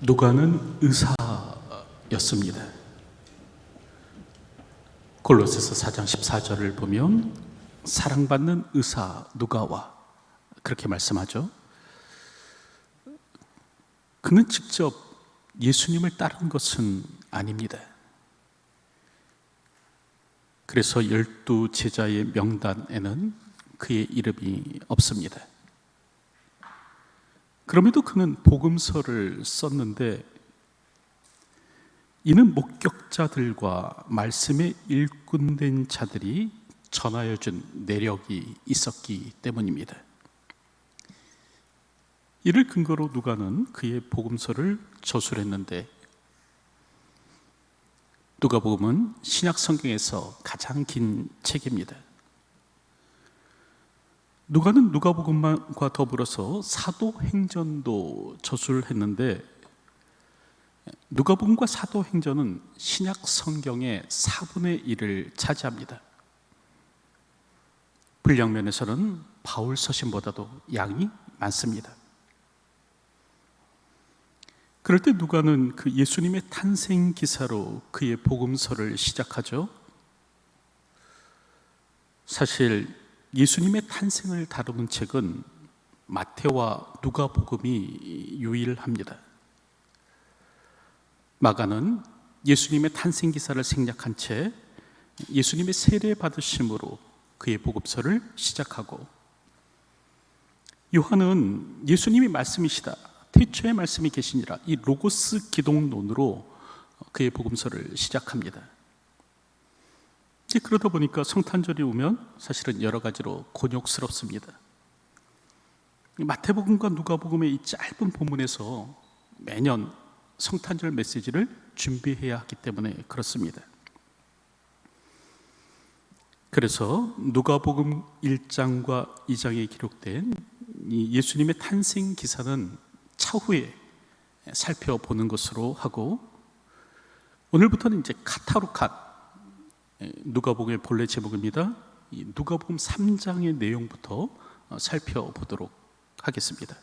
누가는 의사였습니다. 골로새서 4장 14절을 보면 사랑받는 의사 누가와 그렇게 말씀하죠. 그는 직접 예수님을 따른 것은 아닙니다. 그래서 12 제자의 명단에는 그의 이름이 없습니다. 그럼에도 그는 복음서를 썼는데 이는 목격자들과 말씀에 일꾼된 자들이 전하여 준 내력이 있었기 때문입니다. 이를 근거로 누가는 그의 복음서를 저술했는데, 누가복음은 신약 성경에서 가장 긴 책입니다. 누가는 누가복음과 더불어서 사도행전도 저술했는데, 누가복음과 사도행전은 신약 성경의 4분의 1을 차지합니다. 분량 면에서는 바울 서신보다도 양이 많습니다. 그럴 때 누가는 그 예수님의 탄생 기사로 그의 복음서를 시작하죠. 사실 예수님의 탄생을 다루는 책은 마태와 누가복음이 유일합니다. 마가는 예수님의 탄생 기사를 생략한 채 예수님의 세례 받으심으로 그의 복음서를 시작하고, 요한은 예수님이 말씀이시다, 태초에 말씀이 계시니라, 이 로고스 기독론으로 그의 복음서를 시작합니다. 그러다 보니까 성탄절이 오면 사실은 여러 가지로 곤욕스럽습니다. 마태복음과 누가복음의 이 짧은 본문에서 매년 성탄절 메시지를 준비해야 하기 때문에 그렇습니다. 그래서 누가복음 1장과 2장에 기록된 이 예수님의 탄생 기사는 차후에 살펴보는 것으로 하고, 오늘부터는 이제 카타로칸, 누가복음의 본래 제목입니다. 이 누가복음 3장의 내용부터 살펴보도록 하겠습니다.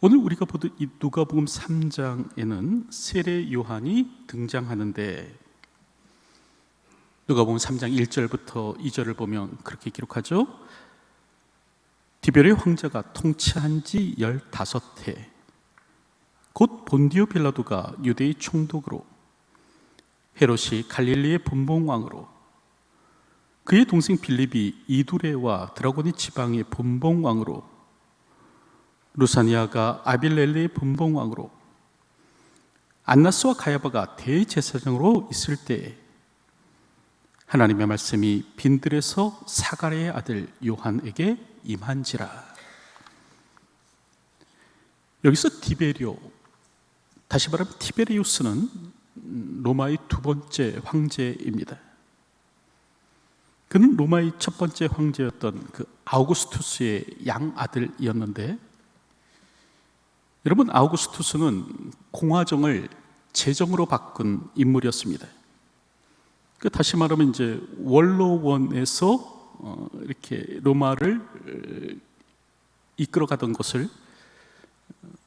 오늘 우리가 보던 이 누가복음 3장에는 세례 요한이 등장하는데, 누가복음 3장 1절부터 2절을 보면 그렇게 기록하죠. 디베레 황제가 통치한 지 15해, 곧 본디오 빌라도가 유대의 총독으로, 헤롯이 갈릴리의 분봉왕으로, 그의 동생 빌립이 이두레와 드라고니 지방의 분봉왕으로, 루사니아가 아빌렐레의 분봉왕으로, 안나스와 가야바가 대제사장으로 있을 때에 하나님의 말씀이 빈들에서 사가랴의 아들 요한에게 임한지라. 여기서 디베리오, 다시 말하면 티베리우스는 로마의 두 번째 황제입니다. 그는 로마의 첫 번째 황제였던 그 아우구스투스의 양아들이었는데, 여러분, 아우구스투스는 공화정을 제정으로 바꾼 인물이었습니다. 다시 말하면 이제 원로원에서 이렇게 로마를 이끌어가던 것을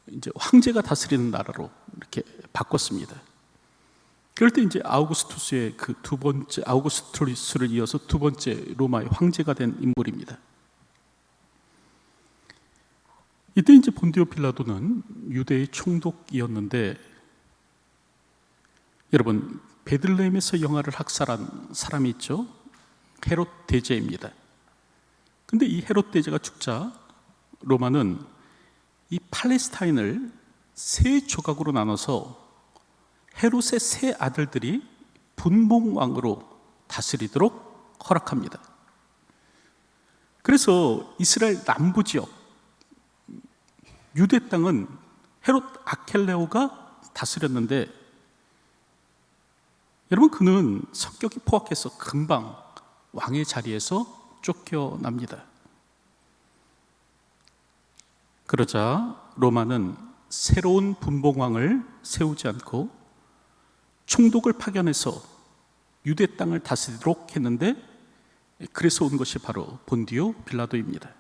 이제 황제가 다스리는 나라로 이렇게 바꿨습니다. 그럴 때 이제 아우구스투스의 그 두 번째, 아우구스투스를 이어서 두 번째 로마의 황제가 된 인물입니다. 이때 이제 본디오 빌라도는 유대의 총독이었는데, 여러분, 베들레헴에서 영아를 학살한 사람이 있죠. 헤롯 대제입니다. 근데 이 헤롯 대제가 죽자 로마는 이 팔레스타인을 세 조각으로 나눠서 헤롯의 세 아들들이 분봉왕으로 다스리도록 허락합니다. 그래서 이스라엘 남부 지역 유대 땅은 헤롯 아켈레오가 다스렸는데, 여러분, 그는 성격이 포악해서 금방 왕의 자리에서 쫓겨납니다. 그러자 로마는 새로운 분봉왕을 세우지 않고 총독을 파견해서 유대 땅을 다스리도록 했는데, 그래서 온 것이 바로 본디오 빌라도입니다.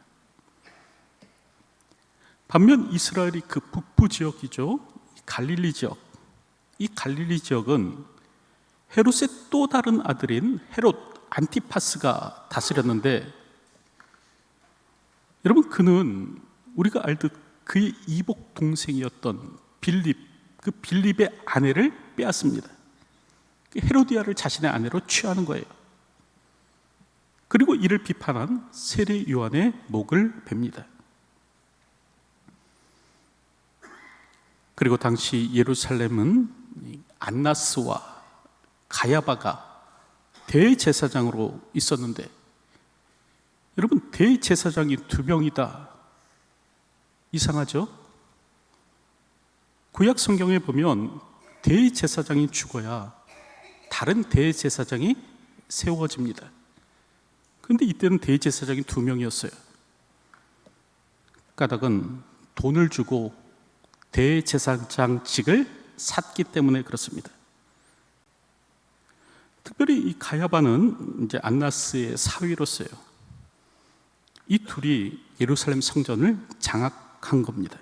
반면 이스라엘이 그 북부 지역이죠, 갈릴리 지역, 이 갈릴리 지역은 헤롯의 또 다른 아들인 헤롯 안티파스가 다스렸는데, 여러분 그는 우리가 알듯 그의 이복 동생이었던 빌립, 그 빌립의 아내를 빼앗습니다. 헤로디아를 자신의 아내로 취하는 거예요. 그리고 이를 비판한 세례 요한의 목을 뱁니다. 그리고 당시 예루살렘은 안나스와 가야바가 대제사장으로 있었는데, 여러분 대제사장이 두 명이다. 이상하죠? 구약 성경에 보면 대제사장이 죽어야 다른 대제사장이 세워집니다. 그런데 이때는 대제사장이 두 명이었어요. 까닭은 돈을 주고 대제사장직을 샀기 때문에 그렇습니다. 특별히 이 가야바는 이제 안나스의 사위로서요, 이 둘이 예루살렘 성전을 장악한 겁니다.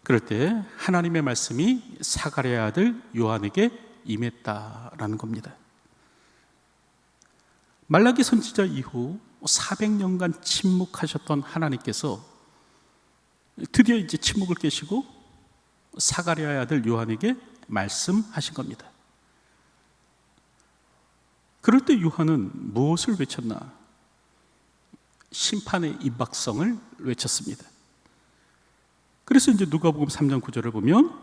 그럴 때 하나님의 말씀이 사가랴의 아들 요한에게 임했다라는 겁니다. 말라기 선지자 이후 400년간 침묵하셨던 하나님께서 드디어 이제 침묵을 깨시고 사가랴의 아들 요한에게 말씀하신 겁니다. 그럴 때 요한은 무엇을 외쳤나? 심판의 임박성을 외쳤습니다. 그래서 이제 누가복음 3장 9절을 보면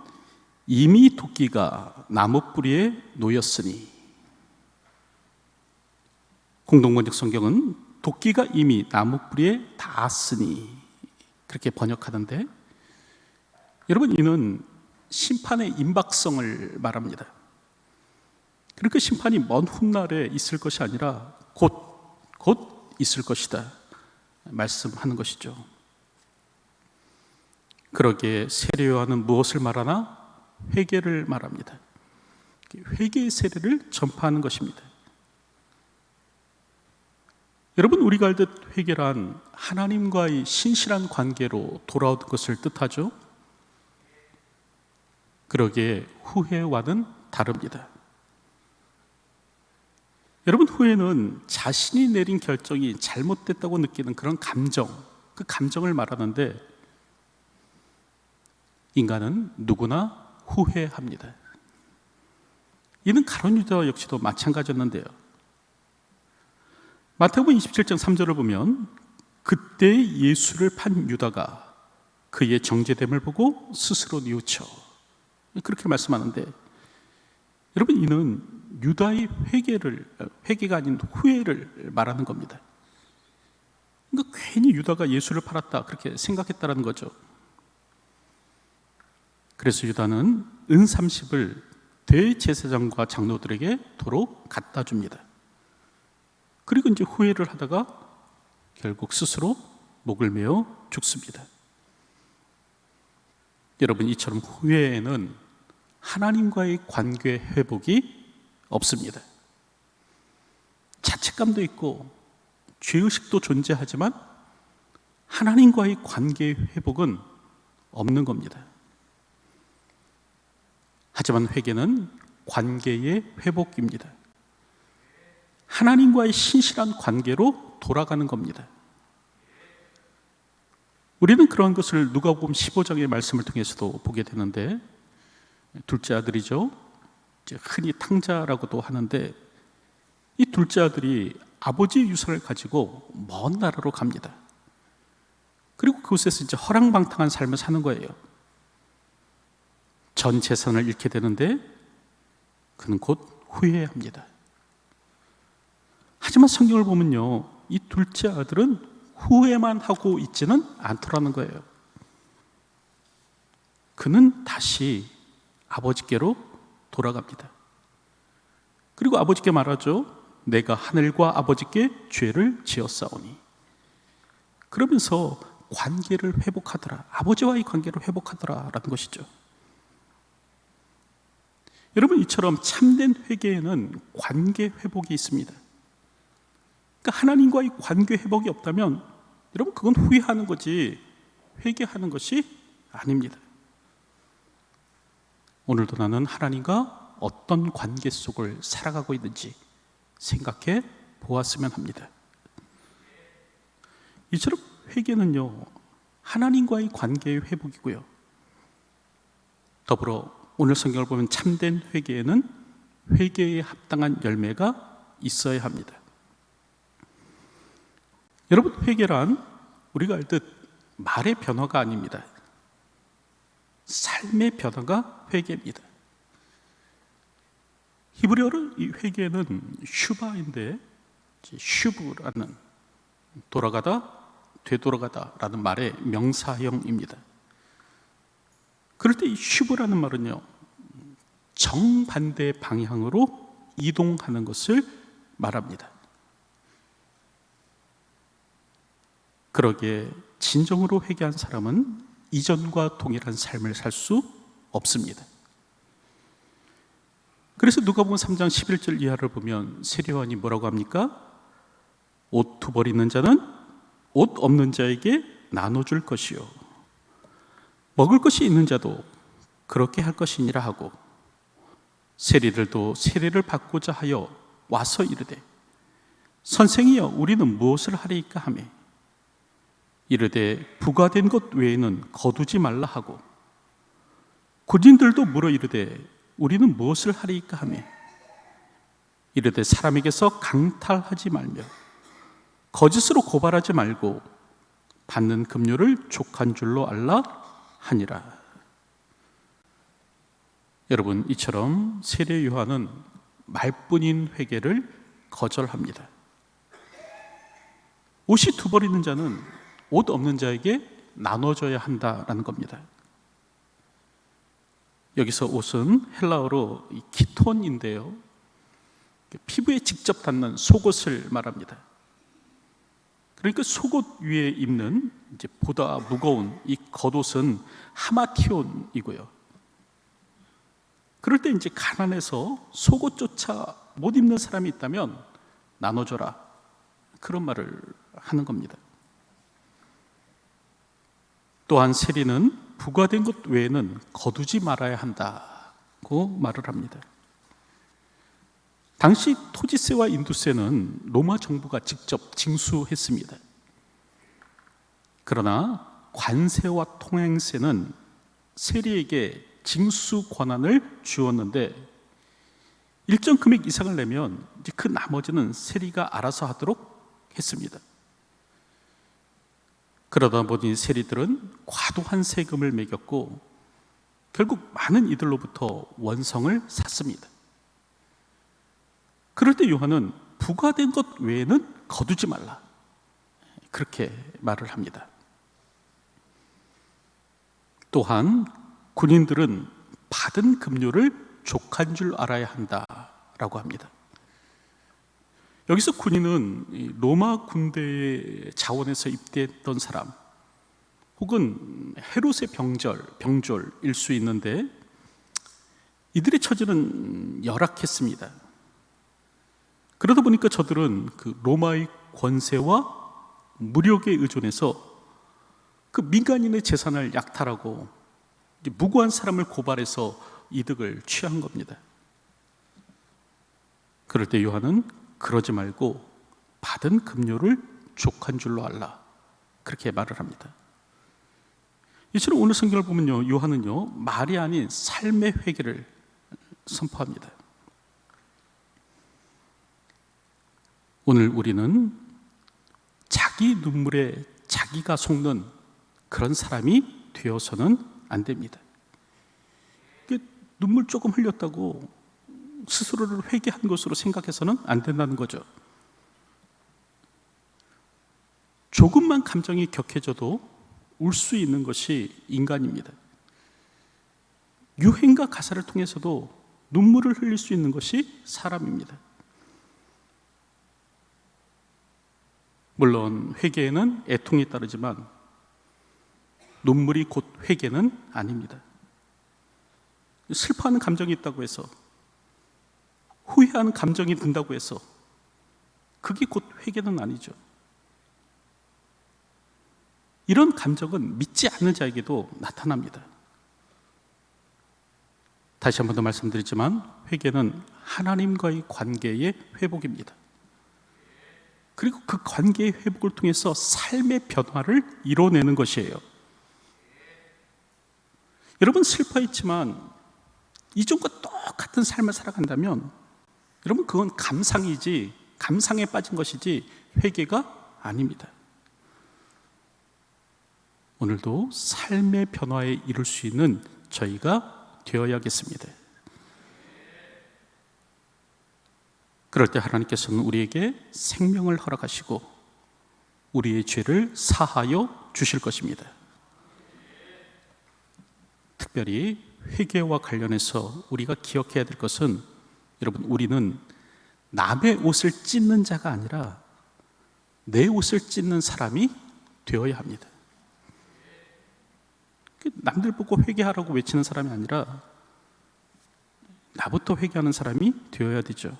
이미 도끼가 나무 뿌리에 놓였으니, 공동번역 성경은 도끼가 이미 나무 뿌리에 닿았으니 그렇게 번역하던데, 여러분 이는 심판의 임박성을 말합니다. 그러니까 심판이 먼 훗날에 있을 것이 아니라 곧 있을 것이다 말씀하는 것이죠. 그러기에 세례 요한은 무엇을 말하나? 회개를 말합니다. 회개의 세례를 전파하는 것입니다. 여러분 우리가 알듯 회개란 하나님과의 신실한 관계로 돌아오는 것을 뜻하죠. 그러기에 후회와는 다릅니다. 여러분 후회는 자신이 내린 결정이 잘못됐다고 느끼는 그런 감정, 그 감정을 말하는데, 인간은 누구나 후회합니다. 이는 가룟 유다 역시도 마찬가지였는데요. 마태복음 27장 3절을 보면 그때 예수를 판 유다가 그의 정죄됨을 보고 스스로 뉘우쳐, 그렇게 말씀하는데, 여러분 이는 유다의 회개가 아닌 후회를 말하는 겁니다. 그러니까 괜히 유다가 예수를 팔았다 그렇게 생각했다는 거죠. 그래서 유다는 은 30을 대제사장과 장로들에게 도로 갖다 줍니다. 그리고 이제 후회를 하다가 결국 스스로 목을 메어 죽습니다. 여러분 이처럼 후회에는 하나님과의 관계 회복이 없습니다. 자책감도 있고 죄의식도 존재하지만 하나님과의 관계 회복은 없는 겁니다. 하지만 회개는 관계의 회복입니다. 하나님과의 신실한 관계로 돌아가는 겁니다. 우리는 그러한 것을 누가복음 15장의 말씀을 통해서도 보게 되는데, 둘째 아들이죠, 흔히 탕자라고도 하는데, 이 둘째 아들이 아버지의 유산을 가지고 먼 나라로 갑니다. 그리고 그곳에서 이제 허랑방탕한 삶을 사는 거예요. 전 재산을 잃게 되는데 그는 곧 후회합니다. 하지만 성경을 보면요, 이 둘째 아들은 후회만 하고 있지는 않더라는 거예요. 그는 다시 아버지께로 돌아갑니다. 그리고 아버지께 말하죠. 내가 하늘과 아버지께 죄를 지었사오니. 그러면서 관계를 회복하더라, 아버지와의 관계를 회복하더라라는 것이죠. 여러분 이처럼 참된 회개에는 관계 회복이 있습니다. 그러니까 하나님과의 관계 회복이 없다면 여러분, 그건 후회하는 거지 회개하는 것이 아닙니다. 오늘도 나는 하나님과 어떤 관계 속을 살아가고 있는지 생각해 보았으면 합니다. 이처럼 회개는요, 하나님과의 관계의 회복이고요, 더불어 오늘 성경을 보면 참된 회개에는 회개에 합당한 열매가 있어야 합니다. 여러분, 회개란 우리가 알듯 말의 변화가 아닙니다. 삶의 변화가 회개입니다. 히브리어로 이 회개는 슈바인데, 슈브라는 돌아가다, 되돌아가다 라는 말의 명사형입니다. 그럴 때 이 슈브라는 말은요, 정반대 방향으로 이동하는 것을 말합니다. 그러기에 진정으로 회개한 사람은 이전과 동일한 삶을 살 수 없습니다. 그래서 누가복음 3장 11절 이하를 보면 세례요한이 뭐라고 합니까? 옷 두 벌 있는 자는 옷 없는 자에게 나눠줄 것이요, 먹을 것이 있는 자도 그렇게 할 것이니라 하고, 세리들도 세례를 받고자 하여 와서 이르되 선생이여 우리는 무엇을 하리이까 하매 이르되 부과된 것 외에는 거두지 말라 하고, 군인들도 물어 이르되 우리는 무엇을 하리이까 하매 이르되 사람에게서 강탈하지 말며 거짓으로 고발하지 말고 받는 급료를 족한 줄로 알라 하니라. 여러분, 이처럼 세례 요한은 말뿐인 회개를 거절합니다. 옷이 두 벌 있는 자는 옷 없는 자에게 나눠줘야 한다라는 겁니다. 여기서 옷은 헬라어로 키톤인데요, 피부에 직접 닿는 속옷을 말합니다. 그러니까 속옷 위에 입는 이제 보다 무거운 이 겉옷은 하마티온이고요, 그럴 때 이제 가난해서 속옷조차 못 입는 사람이 있다면 나눠줘라, 그런 말을 하는 겁니다. 또한 세리는 부과된 것 외에는 거두지 말아야 한다고 말을 합니다. 당시 토지세와 인두세는 로마 정부가 직접 징수했습니다. 그러나 관세와 통행세는 세리에게 징수 권한을 주었는데, 일정 금액 이상을 내면 이제 그 나머지는 세리가 알아서 하도록 했습니다. 그러다 보니 세리들은 과도한 세금을 매겼고 결국 많은 이들로부터 원성을 샀습니다. 그럴 때 요한은 부과된 것 외에는 거두지 말라, 그렇게 말을 합니다. 또한 군인들은 받은 급료를 족한 줄 알아야 한다라고 합니다. 여기서 군인은 로마 군대의 자원에서 입대했던 사람, 혹은 헤롯의 병졸일 수 있는데, 이들의 처지는 열악했습니다. 그러다 보니까 저들은 그 로마의 권세와 무력에 의존해서 그 민간인의 재산을 약탈하고 무고한 사람을 고발해서 이득을 취한 겁니다. 그럴 때 요한은 그러지 말고 받은 급료를 족한 줄로 알라, 그렇게 말을 합니다. 이처럼 오늘 성경을 보면요, 요한은요 말이 아닌 삶의 회개를 선포합니다. 오늘 우리는 자기 눈물에 자기가 속는 그런 사람이 되어서는 안 됩니다. 눈물 조금 흘렸다고 스스로를 회개한 것으로 생각해서는 안 된다는 거죠. 조금만 감정이 격해져도 울 수 있는 것이 인간입니다. 유행과 가사를 통해서도 눈물을 흘릴 수 있는 것이 사람입니다. 물론 회개에는 애통이 따르지만 눈물이 곧 회개는 아닙니다. 슬퍼하는 감정이 있다고 해서, 후회하는 감정이 든다고 해서 그게 곧 회개는 아니죠. 이런 감정은 믿지 않는 자에게도 나타납니다. 다시 한 번 더 말씀드리지만 회개는 하나님과의 관계의 회복입니다. 그리고 그 관계의 회복을 통해서 삶의 변화를 이뤄내는 것이에요. 여러분, 슬퍼했지만 이전과 똑같은 삶을 살아간다면 여러분, 그건 감상에 빠진 것이지 회개가 아닙니다. 오늘도 삶의 변화에 이룰 수 있는 저희가 되어야겠습니다. 그럴 때 하나님께서는 우리에게 생명을 허락하시고 우리의 죄를 사하여 주실 것입니다. 특별히 회개와 관련해서 우리가 기억해야 될 것은, 여러분, 우리는 남의 옷을 찢는 자가 아니라 내 옷을 찢는 사람이 되어야 합니다. 남들 보고 회개하라고 외치는 사람이 아니라 나부터 회개하는 사람이 되어야 되죠.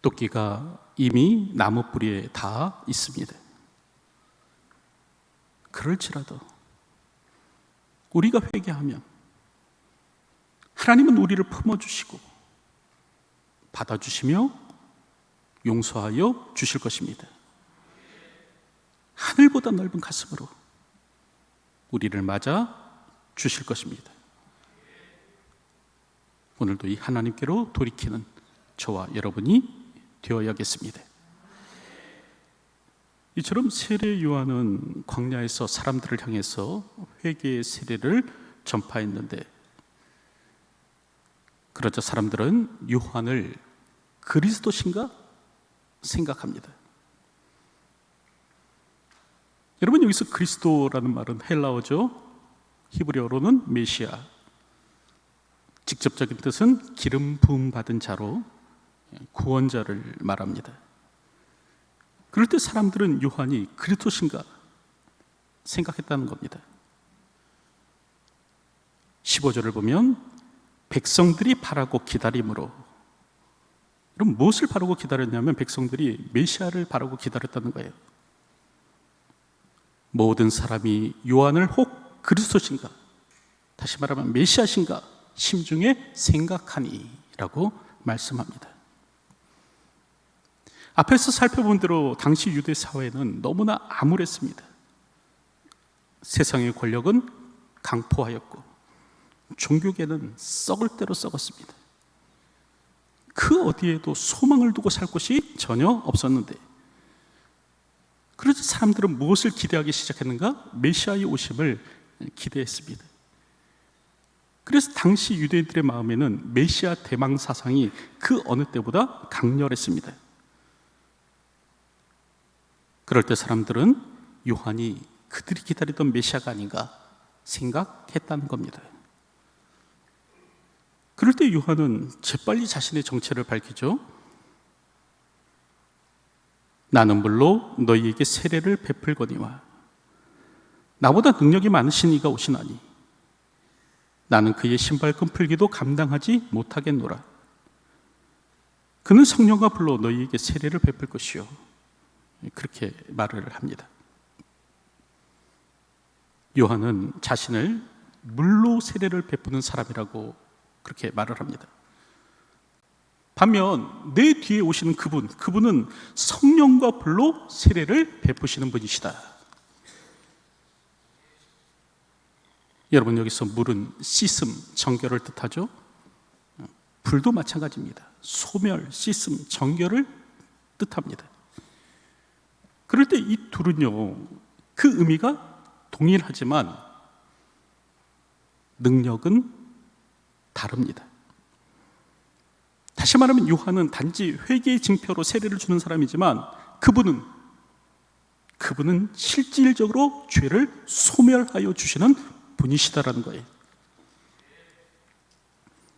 토끼가 이미 나무 뿌리에 닿아 있습니다. 그럴지라도 우리가 회개하면 하나님은 우리를 품어주시고 받아주시며 용서하여 주실 것입니다. 하늘보다 넓은 가슴으로 우리를 맞아 주실 것입니다. 오늘도 이 하나님께로 돌이키는 저와 여러분이 되어야겠습니다. 이처럼 세례 요한은 광야에서 사람들을 향해서 회개의 세례를 전파했는데, 그러자 사람들은 요한을 그리스도신가 생각합니다. 여러분, 여기서 그리스도라는 말은 헬라어죠. 히브리어로는 메시아. 직접적인 뜻은 기름 부음 받은 자로 구원자를 말합니다. 그럴 때 사람들은 요한이 그리스도신가 생각했다는 겁니다. 15절을 보면 백성들이 바라고 기다림으로, 그럼 무엇을 바라고 기다렸냐면 백성들이 메시아를 바라고 기다렸다는 거예요. 모든 사람이 요한을 혹 그리스도신가, 다시 말하면 메시아신가 심중에 생각하니 라고 말씀합니다. 앞에서 살펴본 대로 당시 유대 사회는 너무나 암울했습니다. 세상의 권력은 강포하였고 종교계는 썩을 대로 썩었습니다. 그 어디에도 소망을 두고 살 곳이 전혀 없었는데, 그래서 사람들은 무엇을 기대하기 시작했는가? 메시아의 오심을 기대했습니다. 그래서 당시 유대인들의 마음에는 메시아 대망 사상이 그 어느 때보다 강렬했습니다. 그럴 때 사람들은 요한이 그들이 기다리던 메시아가 아닌가 생각했다는 겁니다. 그럴 때 요한은 재빨리 자신의 정체를 밝히죠. 나는 물로 너희에게 세례를 베풀거니와 나보다 능력이 많으신 이가 오시나니 나는 그의 신발끈 풀기도 감당하지 못하겠노라. 그는 성령과 불로 너희에게 세례를 베풀 것이요, 그렇게 말을 합니다. 요한은 자신을 물로 세례를 베푸는 사람이라고 그렇게 말을 합니다. 반면 내 뒤에 오시는 그분은 성령과 불로 세례를 베푸시는 분이시다. 여러분, 여기서 물은 씻음, 정결을 뜻하죠. 불도 마찬가지입니다. 소멸, 씻음, 정결을 뜻합니다. 그럴 때 이 둘은요, 그 의미가 동일하지만 능력은 다릅니다. 다시 말하면 요한은 단지 회개의 징표로 세례를 주는 사람이지만 그분은 실질적으로 죄를 소멸하여 주시는 분이시다라는 거예요.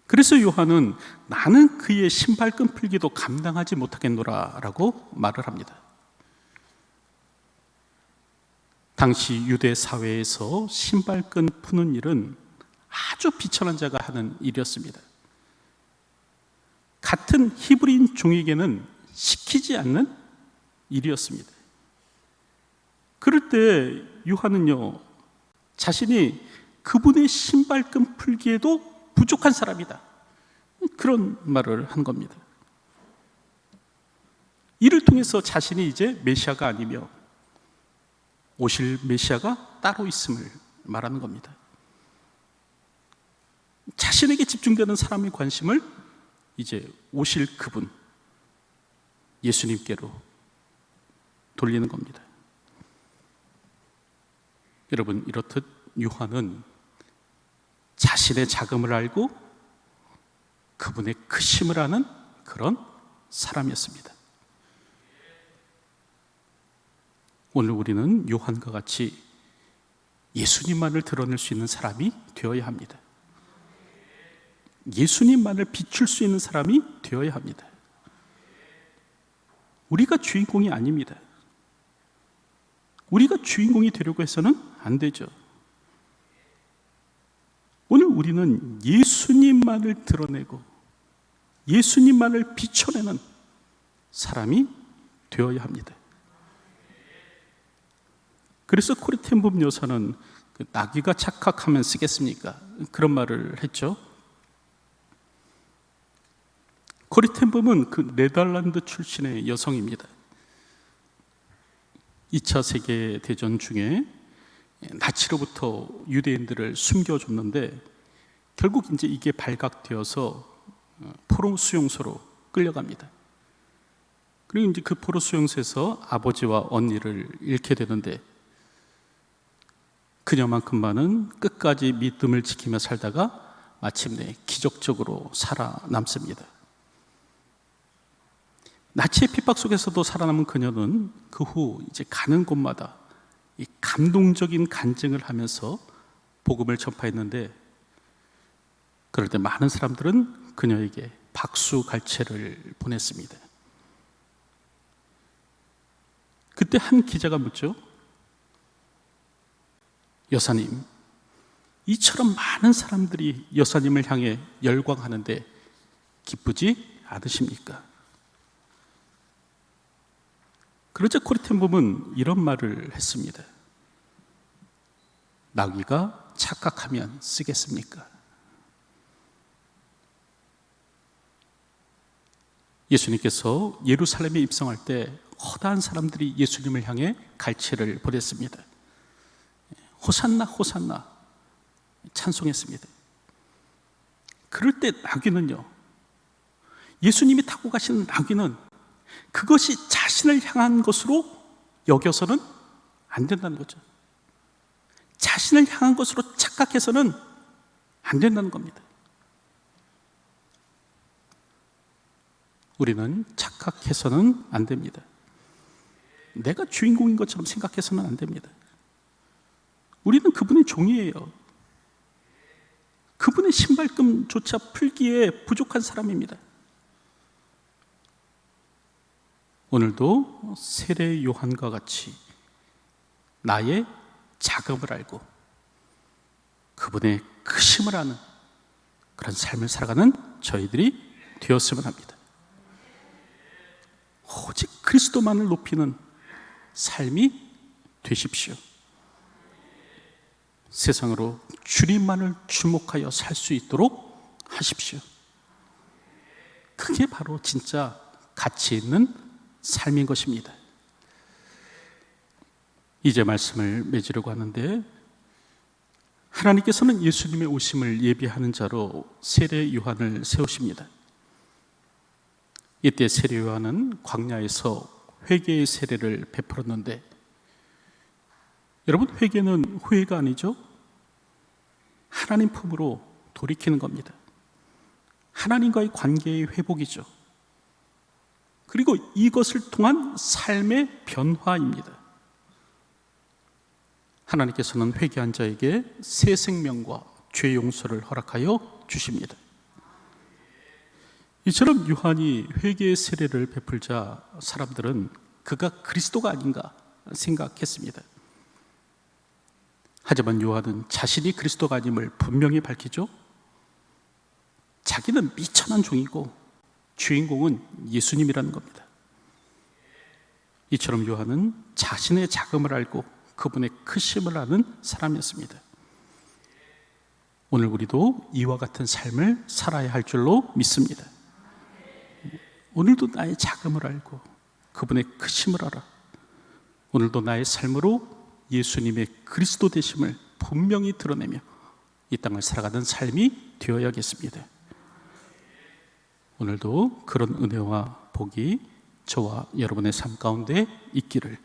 그래서 요한은 나는 그의 신발끈 풀기도 감당하지 못하겠노라 라고 말을 합니다. 당시 유대 사회에서 신발끈 푸는 일은 아주 비천한 자가 하는 일이었습니다. 같은 히브리인 종에게는 시키지 않는 일이었습니다. 때 요한은요, 자신이 그분의 신발끈 풀기에도 부족한 사람이다, 그런 말을 한 겁니다. 이를 통해서 자신이 이제 메시아가 아니며 오실 메시아가 따로 있음을 말하는 겁니다. 자신에게 집중되는 사람의 관심을 이제 오실 그분 예수님께로 돌리는 겁니다. 여러분, 이렇듯 요한은 자신의 작음을 알고 그분의 크심을 아는 그런 사람이었습니다. 오늘 우리는 요한과 같이 예수님만을 드러낼 수 있는 사람이 되어야 합니다. 예수님만을 비출 수 있는 사람이 되어야 합니다. 우리가 주인공이 아닙니다. 우리가 주인공이 되려고 해서는 안 되죠. 오늘 우리는 예수님만을 드러내고 예수님만을 비춰내는 사람이 되어야 합니다. 그래서 코리텐범 여사는 나귀가 착각하면 쓰겠습니까? 그런 말을 했죠. 코리텐범은 그 네덜란드 출신의 여성입니다. 2차 세계대전 중에 나치로부터 유대인들을 숨겨줬는데 결국 이제 이게 발각되어서 포로 수용소로 끌려갑니다. 그리고 이제 그 포로 수용소에서 아버지와 언니를 잃게 되는데 그녀만큼만은 끝까지 믿음을 지키며 살다가 마침내 기적적으로 살아남습니다. 나치의 핍박 속에서도 살아남은 그녀는 그 후 이제 가는 곳마다 이 감동적인 간증을 하면서 복음을 전파했는데, 그럴 때 많은 사람들은 그녀에게 박수갈채를 보냈습니다. 그때 한 기자가 묻죠. 여사님, 이처럼 많은 사람들이 여사님을 향해 열광하는데 기쁘지 않으십니까? 그러자 코리텐범은 이런 말을 했습니다. 나귀가 착각하면 쓰겠습니까? 예수님께서 예루살렘에 입성할 때 허다한 사람들이 예수님을 향해 갈채를 보냈습니다. 호산나 호산나 찬송했습니다. 그럴 때 나귀는요, 예수님이 타고 가시는 나귀는 그것이 자신을 향한 것으로 여겨서는 안 된다는 거죠. 자신을 향한 것으로 착각해서는 안 된다는 겁니다. 우리는 착각해서는 안 됩니다. 내가 주인공인 것처럼 생각해서는 안 됩니다. 우리는 그분의 종이에요. 그분의 신발끈조차 풀기에 부족한 사람입니다. 오늘도 세례 요한과 같이 나의 작음을 알고 그분의 크심을 아는 그런 삶을 살아가는 저희들이 되었으면 합니다. 오직 그리스도만을 높이는 삶이 되십시오. 세상으로 주님만을 주목하여 살 수 있도록 하십시오. 그게 바로 진짜 가치 있는 삶인 것입니다. 이제 말씀을 맺으려고 하는데, 하나님께서는 예수님의 오심을 예비하는 자로 세례 요한을 세우십니다. 이때 세례 요한은 광야에서 회개의 세례를 베풀었는데, 여러분, 회개는 후회가 아니죠. 하나님 품으로 돌이키는 겁니다. 하나님과의 관계의 회복이죠. 그리고 이것을 통한 삶의 변화입니다. 하나님께서는 회개한 자에게 새 생명과 죄 용서를 허락하여 주십니다. 이처럼 요한이 회개의 세례를 베풀자 사람들은 그가 그리스도가 아닌가 생각했습니다. 하지만 요한은 자신이 그리스도가 아님을 분명히 밝히죠. 자기는 미천한 종이고 주인공은 예수님이라는 겁니다. 이처럼 요한은 자신의 작음을 알고 그분의 크심을 아는 사람이었습니다. 오늘 우리도 이와 같은 삶을 살아야 할 줄로 믿습니다. 오늘도 나의 작음을 알고 그분의 크심을 알아 오늘도 나의 삶으로 예수님의 그리스도 되심을 분명히 드러내며 이 땅을 살아가는 삶이 되어야겠습니다. 오늘도 그런 은혜와 복이 저와 여러분의 삶 가운데 있기를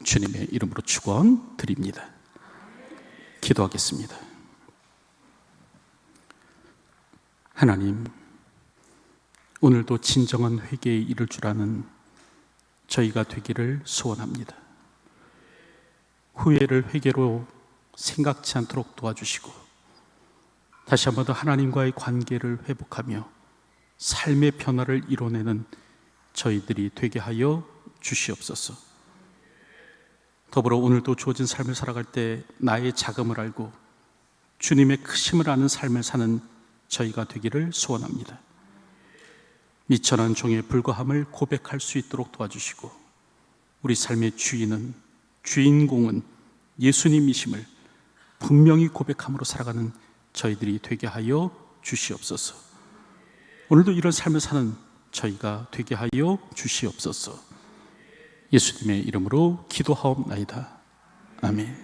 주님의 이름으로 축원드립니다. 기도하겠습니다. 하나님, 오늘도 진정한 회개에 이를 줄 아는 저희가 되기를 소원합니다. 후회를 회개로 생각지 않도록 도와주시고 다시 한번 더 하나님과의 관계를 회복하며 삶의 변화를 이뤄내는 저희들이 되게 하여 주시옵소서. 더불어 오늘도 주어진 삶을 살아갈 때 나의 작음을 알고 주님의 크심을 아는 삶을 사는 저희가 되기를 소원합니다. 미천한 종의 불과함을 고백할 수 있도록 도와주시고 우리 삶의 주인공은 예수님이심을 분명히 고백함으로 살아가는 저희들이 되게 하여 주시옵소서. 오늘도 이런 삶을 사는 저희가 되게 하여 주시옵소서. 예수님의 이름으로 기도하옵나이다. 아멘.